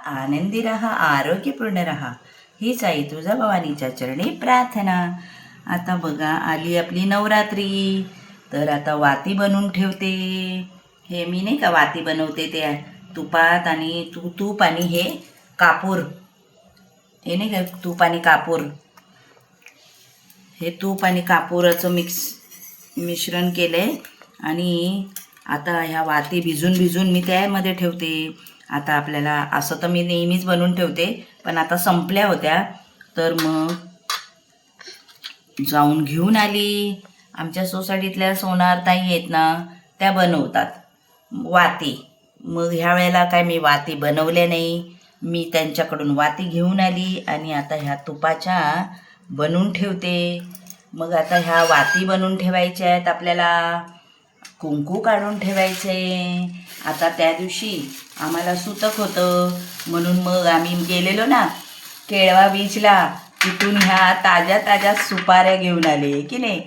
आनंदी राहा, आरोग्यपूर्ण राहा, हीच आई तुळजाभवानीच्या चरणी प्रार्थना. आता बघा आली आपली नवरात्री, तर आता वाती बनवून ठेवते. हे मी नाही का वाती बनवते त्या तुपात आणि तूप आणि हे कापूर, हे नाही का तूप आणि कापूर, हे तूप आणि कापूराचं मिश्रण केलं आहे. आणि आता ह्या वाती भिजून मी त्यामध्ये ठेवते. आता आपल्याला असं तर मी नेहमीच बनवून ठेवते, पण आता संपल्या होत्या तर मग जाऊन घेऊन आली. आमच्या सोसायटीतल्या सोनार ताई आहेत ना, त्या बनवतात वाती. मग ह्या वेळेला काय मी वाती बनवल्या नाही, मी त्यांच्याकडून वाती घेऊन आली आणि आता ह्या तुपाच्या बनवून ठेवते. मग आता ह्या वाती बनवून ठेवायच्या आहेत आपल्याला, कुंकू काढून ठेवायचे. आता त्या दिवशी आम्हाला सुतक होतं म्हणून मग आम्ही गेलेलो ना केळवा बीचला, तिथून ह्या ताज्या ताज्या सुपाऱ्या घेऊन आले की नाही,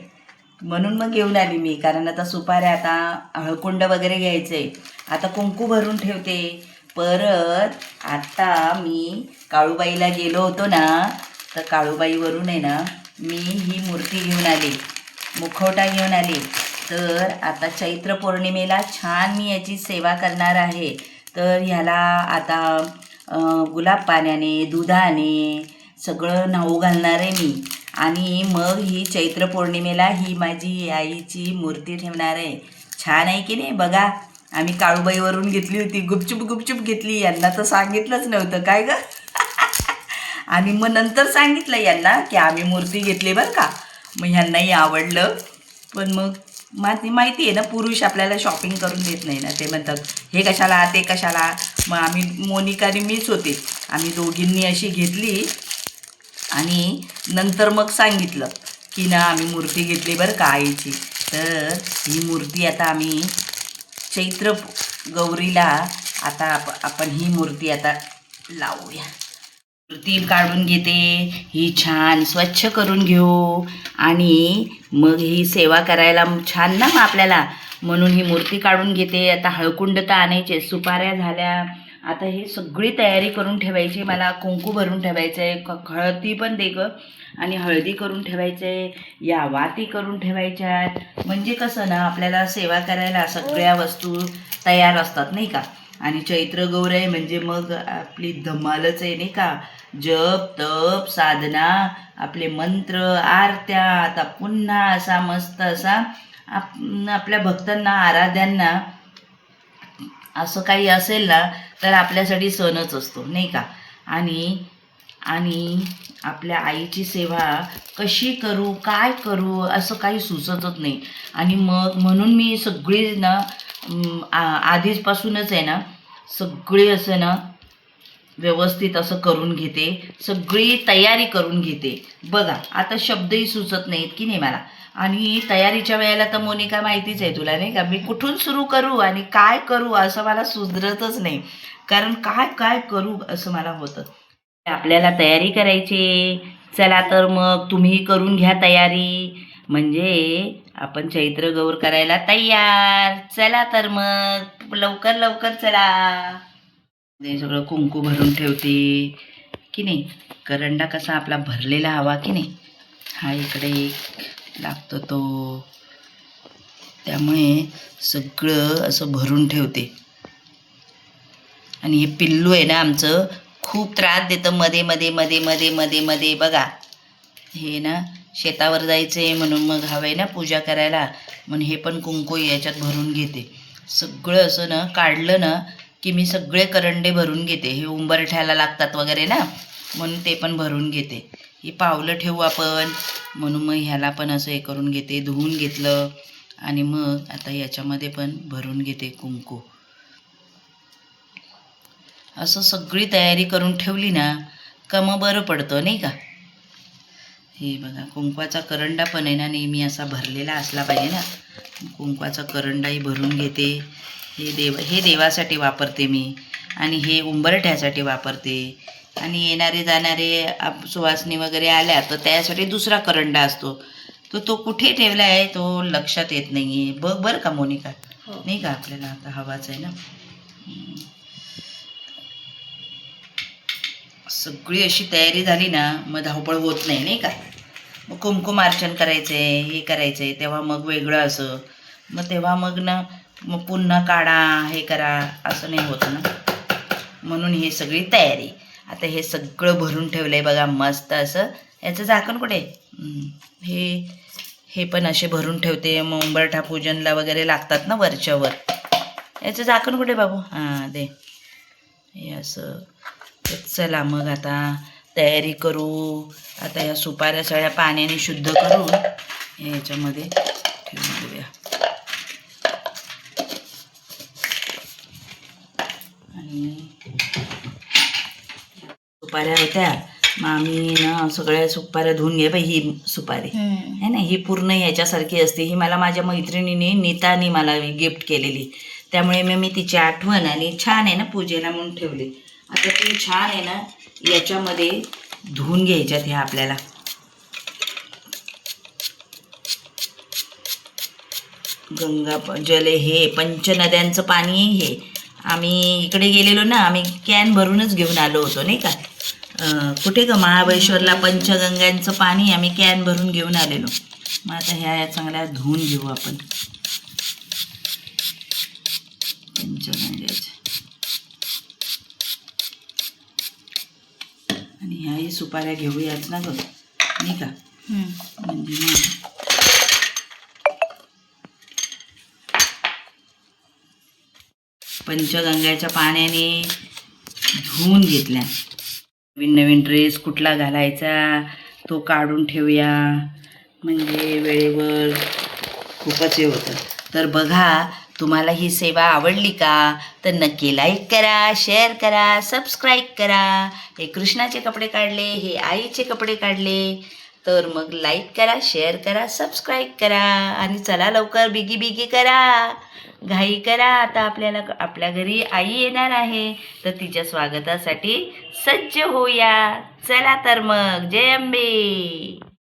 म्हणून मग घेऊन आली मी. कारण आता सुपाऱ्या, आता हळकुंड वगैरे घ्यायचे, आता कुंकू भरून ठेवते. परत आता मी काळूबाईला गेलो होतो ना, तर काळूबाईवरून आहे ना मी ही मूर्ती घेऊन आली, मुखवटा घेऊन आली. तर आता चैत्र पौर्णिमेला छान मी याची सेवा करणार आहे. तर ह्याला आता गुलाब पाण्याने दुधाने सगळं न्हाऊ घालणार आहे मी. आणि मग ही चैत्र पौर्णिमेला ही माझी आईची मूर्ती ठेवणार आहे. छान आहे की नाही बघा. आम्ही काळूबाईवरून घेतली होती, गुपचूप घेतली. यांना तर सांगितलंच नव्हतं काय ग आणि मग नंतर सांगितलं यांना की आम्ही मूर्ती घेतली बरं का. मग ह्यांनाही आवडलं. पण मग माहिती आहे ना, पुरुष आपल्याला शॉपिंग करून देत नाही ना, ते म्हणतात हे कशाला ते कशाला. मग आम्ही मोनिकाने मीच होते, आम्ही दोघींनी अशी घेतली आणि नंतर मग सांगितलं की ना आम्ही मूर्ती घेतली बरं का आईची. तर ही मूर्ती आता आम्ही चैत्र गौरीला आता आपण ही मूर्ती आता लावूया. मूर्ती काढून घेते, ही छान स्वच्छ करून घेऊ आणि मग ही सेवा करायला छान ना मग आपल्याला, म्हणून ही मूर्ती काढून घेते. आता हळकुंड तर आणायचे, सुपाऱ्या झाल्या, आता ही सगळी तयारी करून ठेवायची. मला कुंकू भरून ठेवायचं आहे, हळदी पण दे गं, आणि हळदी करून ठेवायचं आहे, या वाती करून ठेवायच्यात. म्हणजे कसं ना आपल्याला सेवा करायला सगळ्या वस्तू तयार असतात नाही का. आणि चैत्र गौरी म्हणजे मग आपली धमालच आहे नाही का. जप तप साधना, आपले मंत्र आरत्या. आता पुन्हा असा मस्त असा आपल्या भक्तांना आराध्यांना असं काही असेल ना तर आपल्यासाठी सणच असतो नाही का. आणि आपल्या आईची सेवा कशी करू काय करू असं काही सुचतच नाही. आणि मग म्हणून मी सगळी ना आधीचपासूनच आहे ना सगळी असं ना व्यवस्थित असं करून घेते, सगळी तयारी करून घेते. बघा आता शब्दही सुचत नाहीत की नाही मला. आणि तयारीच्या वेळेला तर मोनिका माहितीच आहे तुला नाही का, मी कुठून सुरू करू आणि काय करू असं मला सुधरतच नाही. कारण काय काय करू असं मला होतं. आपल्याला तयारी करायची. चला तर मग तुम्ही करून घ्या तयारी, म्हणजे आपण चैत्र गौर करायला तयार. चला तर मग लवकर लवकर चला. हे सगळं कुंकू भरून ठेवते की नाही. करंडा कसा आपला भरलेला हवा की नाही, हा इकडे एक लागतो तो, त्यामुळे सगळं असं भरून ठेवते. आणि हे पिल्लू आहे ना आमचं खूप त्रास देतं मध्ये मध्ये मध्ये मध्ये मध्ये मध्ये. बघा हे ना शेतावर जायचं आहे म्हणून मग हवं ना पूजा करायला, म्हणून हे पण कुंकू याच्यात भरून घेते. सगळं असं ना काढलं ना की मी सगळे करंडे भरून घेते. हे उंबरठ्याला लागतात वगैरे ना, म्हणून ते पण भरून घेते. ही पावलं ठेवू आपण म्हणून मग ह्याला पण असं हे करून घेते. धुवून घेतलं आणि मग आता याच्यामध्ये पण भरून घेते कुंकू. असं सगळी तयारी करून ठेवली ना का मग बरं पडतं नाही का. हे बघा कुंकवाचा करंडा पण आहे ना नेहमी असा भरलेला असला पाहिजे ना. कुंकवाचा करंडाही भरून घेते. हे देवासाठी वापरते मी, आणि हे उंबरठ्यासाठी वापरते. आणि येणारे जाणारे सुवासिनी वगैरे आल्या तर त्यासाठी दुसरा करंडा असतो, तो कुठे ठेवला आहे तो लक्षात येत नाही आहे. बघ बरं का मोनिका, नाही का आपल्याला आता हवाच आहे ना. सगळी अशी तयारी झाली ना मग धावपळ होत नाही, नाही का. मग कुंकुमार्चन करायचं आहे, हे करायचं आहे, तेव्हा मग वेगळं असं, मग तेव्हा मग ना मग पुन्हा काढा, हे करा, असं नाही होत ना. म्हणून ही सगळी तयारी. आता हे सगळं भरून ठेवलं आहे बघा मस्त असं. याचं झाकण कुठे? हे पण असे भरून ठेवते, मग उंबरठा पूजनला वगैरे लागतात ना वरच्यावर. याचं झाकण कुठे बाबू? हां दे. हे असं. तर चला मग आता तयारी करू. आता या सुपाऱ्या सगळ्या पाण्याने शुद्ध करून ह्याच्यामध्ये ठेवून देऊया. आणि सुपाऱ्या होत्या, मग आम्ही ना सगळ्या सुपाऱ्या धुवून घे बाई. ही सुपारी आहे ना, ही पूर्ण ह्याच्यासारखी असते. ही मला माझ्या मैत्रिणीने नीताने मला गिफ्ट केलेली, त्यामुळे मी तिची आठवण आणि छान आहे ना पूजेला म्हणून ठेवली. आता ती छान आहे ना, याच्यामध्ये धुवून घ्यायच्यात ह्या आपल्याला. गंगा जल हे पंचनद्यांचं पाणी. हे आम्ही इकडे गेलेलो ना, आम्ही कॅन भरूनच घेऊन आलो होतो, नाही का. कुठे ग महाबळेश्वरला पंचगंगांचं पाणी आम्ही कॅन भरून घेऊन आलेलो. मग आता ह्या चांगल्या धुवून घेऊ आपण पंचगंगाच्या. आणि ह्याही सुपाऱ्या घेऊयाच ना ग, नाही का. म्हणजे मग पंचगंगाच्या पाण्याने धुवून घेतल्या. नवीन नवीन ड्रेस कुठला घालायचा तो काढून ठेवूया, म्हणजे वेळेवर खूपच हे होतं. तर बघा, तुम्हाला ही सेवा आवडली का तर नक्की लाईक करा, शेअर करा, सबस्क्राईब करा. हे कृष्णाचे कपडे काढले, हे आईचे कपडे काढले. तर मग लाईक करा, शेअर करा, सबस्क्राईब करा. आणि चला लवकर बिगी बिगी करा, घाई करा. आता आपल्याला आपल्या घरी आई येणार आहे, तर तिच्या स्वागतासाठी सज्ज होऊया. चला तर मग, जय अंबे.